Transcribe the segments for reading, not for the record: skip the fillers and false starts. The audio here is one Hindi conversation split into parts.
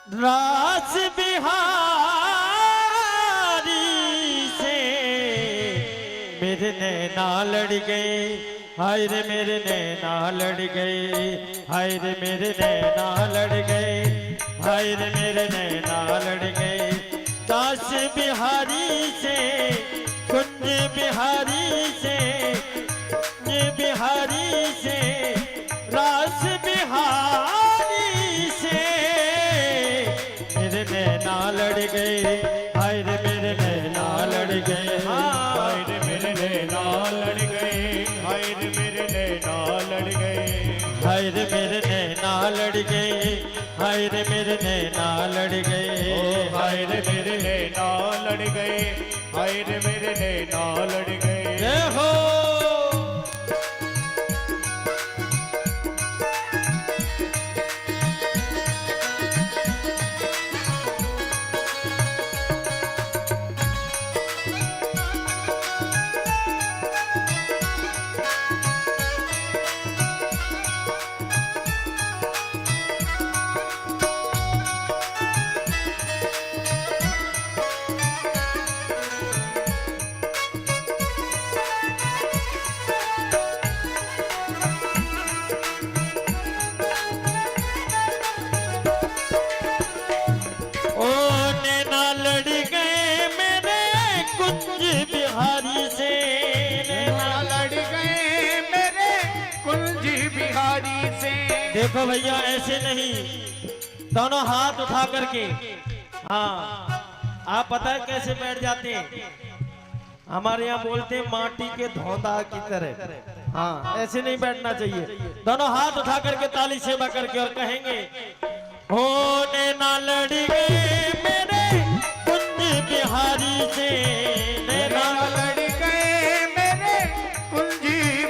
रास बिहारी से मेरे नैना लड़ गए, हाय रे मेरे नैना लड़ गए, हाय रे मेरे नैना लड़ गए, हाय रे मेरे नैना लड़ गए। दास बिहारी से कुंज बिहारी से बिहारी से रास बिहारी से मेरे नैना लड़ गए, हाय रे मेरे नैना लड़ गए, हाय रे मेरे नैना लड़ गए, हाय रे मेरे नैना लड़ गए, हाय रे मेरे नैना लड़ गए, हाय रे मेरे नैना लड़ गए, हाय रे मेरे नैना लड़ गए, हाय रे मेरे नैना लड़ गए। जय हो। बिहारी से नैना लड़ गए मेरे कुंज बिहारी से। देखो भैया ऐसे नहीं, दोनों हाथ उठा करके, हाँ आप पता है कैसे बैठ जाते हैं, हमारे यहाँ बोलते हैं माटी के धौंधा की तरह। हाँ ऐसे नहीं बैठना चाहिए, दोनों हाथ उठा करके ताली सेवा करके और कहेंगे हो नैना लड़ गए मेरे कुंज बिहारी से, नैना लड़ गए मेरे कुंज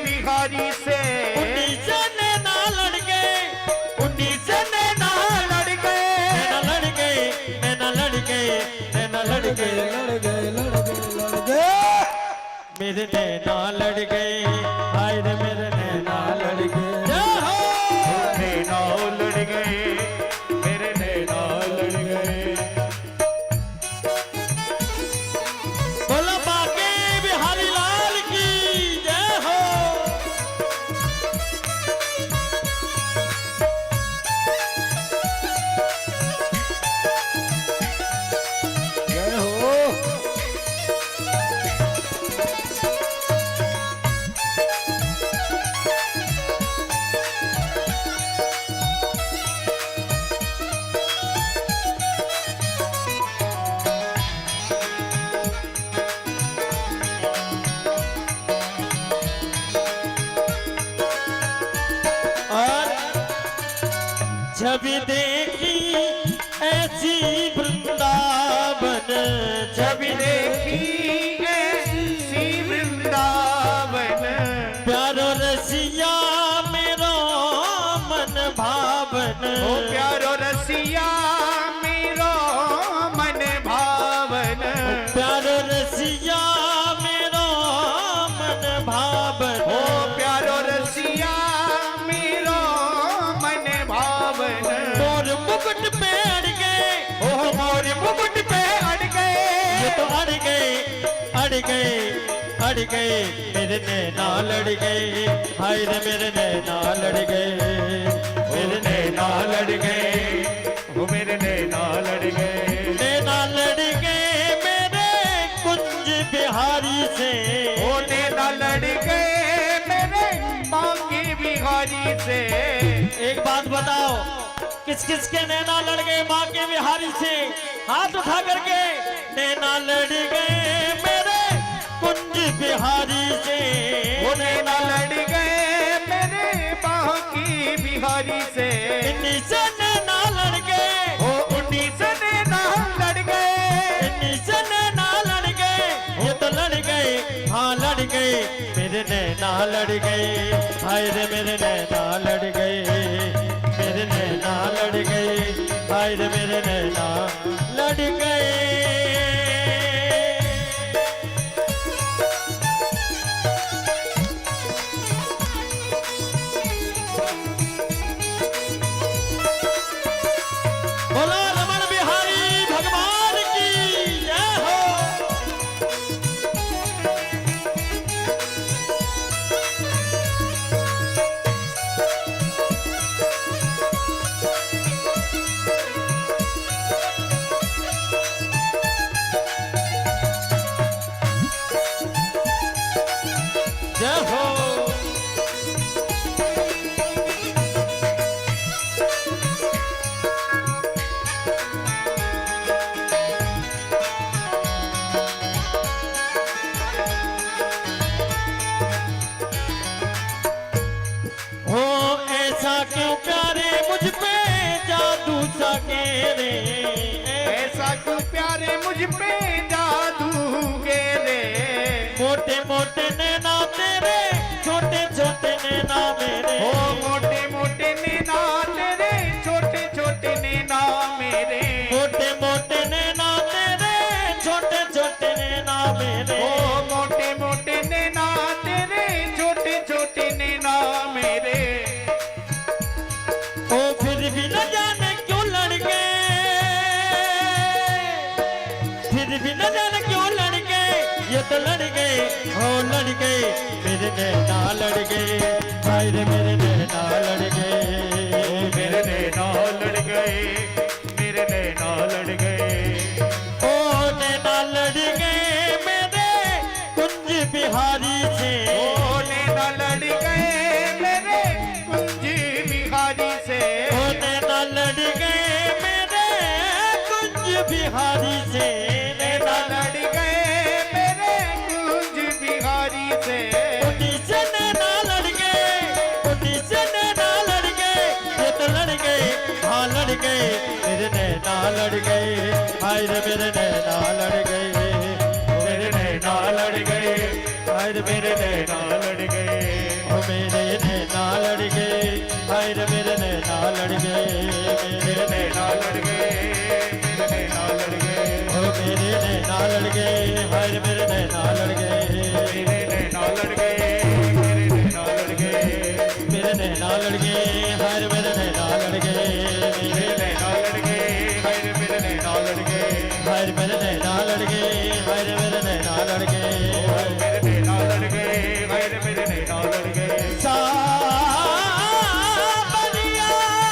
बिहारी से। उन्नीस नैना लड़ गए, उन्नीस नैना लड़ गए, नैना लड़ गए, नैना लड़ गए, नैना लड़ गए, लड़ गए, लड़ गए, लड़ गए, मेरे नैना लड़ गए, हाय रे मेरे नैना लड़ गए। जय हो। नैना लड़ गए मेरे नैना लड़ गए। बोलो बाके बिहारी लाल की जय हो। जय हो। जब देखी ऐसी वृंदावन, जब देखी ऐसी वृंदावन, प्यारो रसिया मेरो मन भावन, ओ प्यारो रसिया मेरो मन भावन, प्यारो रसिया मेरो मन भावन, ओ प्यारो रसिया मेरो मन भावन। मोर मुकुट पे अड़ गए, ओ मोर मुकुट पे अड़ गए, ये तो अड़ गए, अड़ गए, अड़ गए, मेरे नैना लड़ गए, हाय रे मेरे नैना लड़ गए, मेरे नैना लड़ गए, वो मेरे नैना लड़ गए, नैना लड़ गए मेरे कुंज बिहारी से, ओ नैना लड़ गए मेरे बांके बिहारी से। एक बात बताओ, किस किस के नैना लड़ गए माँ के बिहारी से? हाथ उठा करके, नैना लड़ गए मेरे कुंज बिहारी से, वो नैना लड़ गए मेरे बांके बिहारी से। उन्नीस नैना लड़ गए, ओ 19 नैना लड़ गए, उन्नीस नैना लड़ गए, ये तो लड़ गए, हाँ लड़ गए, मेरे नैना लड़ गए, हाय रे मेरे नैना लड़ गए, मेरे नैना लड़ गए, हाय रे मेरे नैना लड़ गए। बोलो मुझ पे जादू के रे। मोटे मोटे नैना तेरे, छोटे छोटे नैना मेरे। ओ मोटे मोटे नैना तेरे, छोटे छोटे नैना मेरे। मोटे मोटे नैना तेरे, छोटे छोटे नैना मेरे। ओ मोटे मोटे नैना तेरे, छोटे छोटे नैना मेरे। ओ फिर भी न जाने क्यों लड़ गए, फिर भी न जाने क्यों लड़ गए, ये तो लड़ गए, हो लड़ गए, मेरे नैना लड़ गए, हाय रे मेरे नैना लड़ गए। मेरे नैना लड़ गए, मेरे नैना लड़ गए। ओ नैना लड़ गए मेरे कुंज बिहारी से। ओ नैना लड़ गए मेरे कुंज बिहारी से। ओ नैना लड़ गए मेरे कुंज बिहारी से। नैना लड़ गए मेरे कुंज बिहारी से। उन्हीं से नैना लड़ गए, उन्हीं से नैना लड़ गए, ये तो लड़ गए, हाँ लड़ गए, मेरे नैना लड़ गए, हाय रे मेरे नैना लड़ गए। मेरे नैना लड़ गए, हाय रे मेरे नैना लड़ गए। ओ मेरे नैना लड़ गए, हाय रे मेरे नैना लड़ गए। मेरे नैना लड़ गए, मेरे नैना लड़ गए। ओ मेरे नैना लड़ गए, हाय रे मेरे नैना लड़ गए। मेरे नैना लड़ गए, मेरे नैना लड़ गए। मेरे नैना लड़ गए, हाय रे मेरे नैना लड़ गए। मेरे नैना लड़ गए, मेरे नैना लड़ गए। हाय रे मेरे